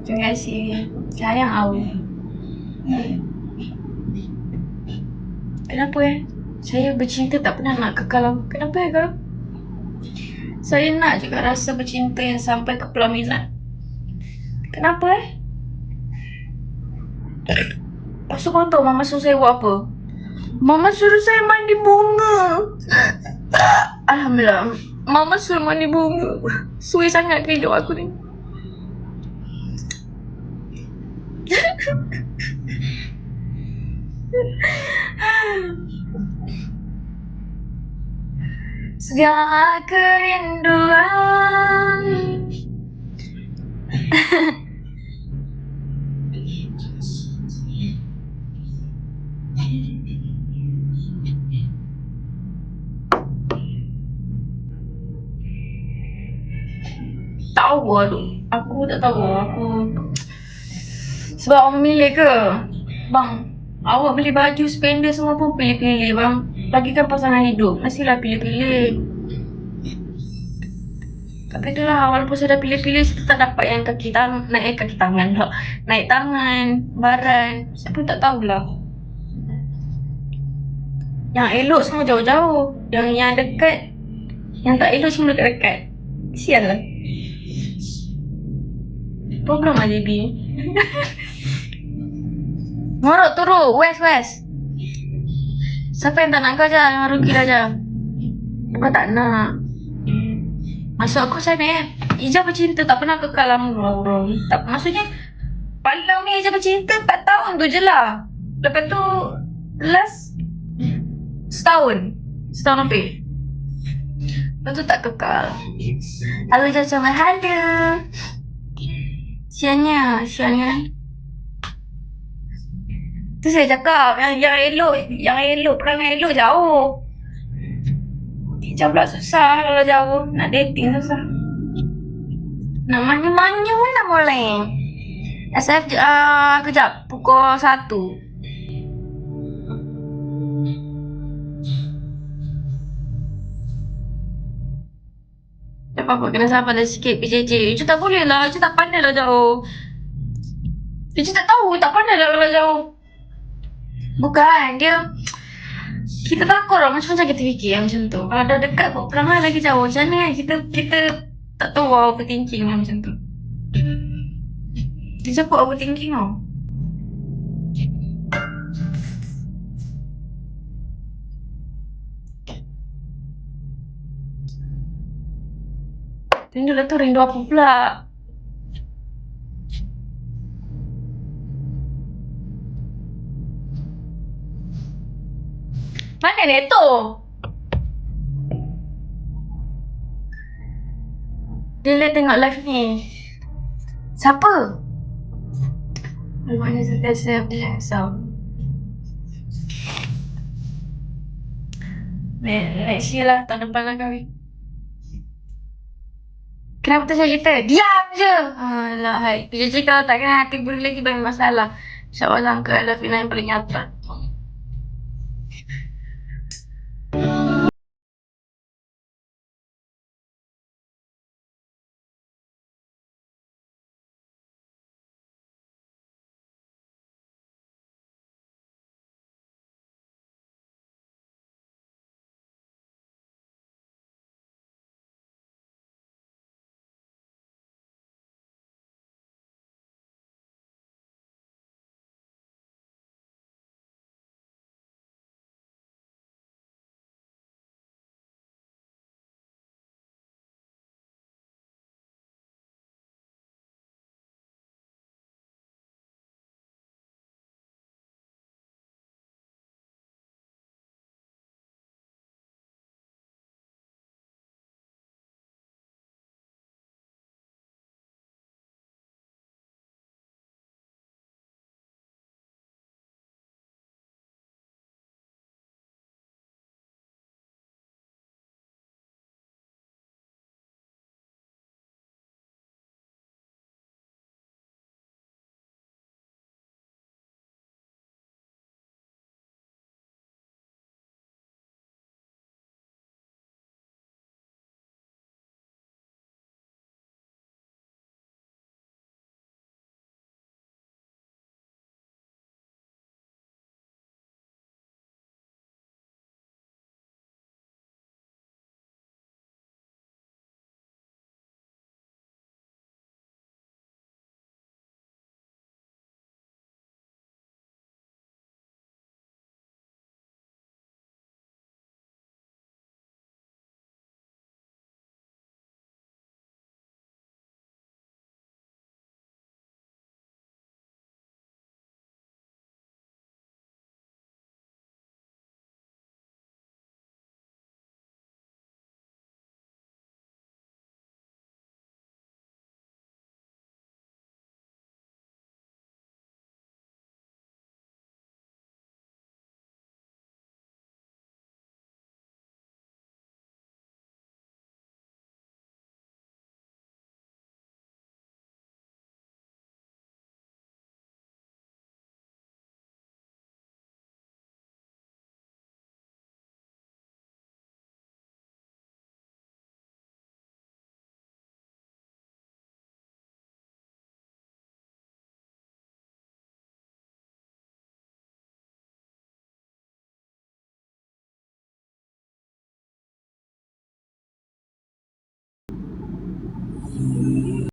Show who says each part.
Speaker 1: Terima kasih. Sayang awak. Kenapa saya bercinta tak pernah nak kekal. Kenapa kau? Saya nak juga rasa bercinta yang sampai ke pelaminan. Kenapa Lepas tu kau tahu Mama suruh saya buat apa? Mama suruh saya mandi bunga. Alhamdulillah. Mama suruh mandi bunga. Suai sangat ke hidup aku ni. Segala kerinduan. Tahu aku tak tahu aku sebab awak memilih ke bang. Awak beli baju spender semua pun pilih-pilih bang. Lagikan pasangan hidup mestilah pilih-pilih. Tapi itulah walaupun saya dah pilih-pilih saya tak dapat yang kaki tangan tak naik tangan baran. Saya pun tak tahulah. Yang elok semua jauh-jauh. Yang dekat, yang tak elok semua dekat-dekat. Sial lah. Problem lah JB. Ngorok turun, west. Siapa yang tak nak kau je, yang rugi dah je. Bukan tak nak. Maksud aku macam ni Ijaz bercinta tak pernah kekal lama bro. Tak, maksudnya paling lama Ijaz bercinta 4 tahun tu je lah. Lepas tu last setahun lebih. Lepas tu tak kekal. Lalu Ijaz macam hello. Siannya tu saya cakap yang elok perangai elok jauh. Ijaz pula susah kalau jauh. Nak dating susah. Nak manja-manja pun tak boleh. SF kejap pukul 1. Tak apa-apa kena sabar dah sikit PJJ. Ijaz tak boleh lah. Ijaz tak pandai lah jauh. Ijaz tak tahu. Tak pandai lah kalau jauh. Bukan dia kita takut lah macam-macam kita fikir macam tu. Kalau dah dekat buat perangai lagi jauh. Macam mana kan kita tak tahu overthinking lah macam tu. Dia cakap overthinking tau. Rindu lah tu, rindu apa pula? Mana dia tu? Dia tengok live ni. Siapa? Rumahnya sentiasa berlangsung. Next year lah, tahun depan lah kahwin. Kenapa tak cakap kita? Diam je! Alah, hai. Jadi kalau tak kena hati boleh lagi banyak masalah. InsyaAllah ke Alafina yang paling nyata.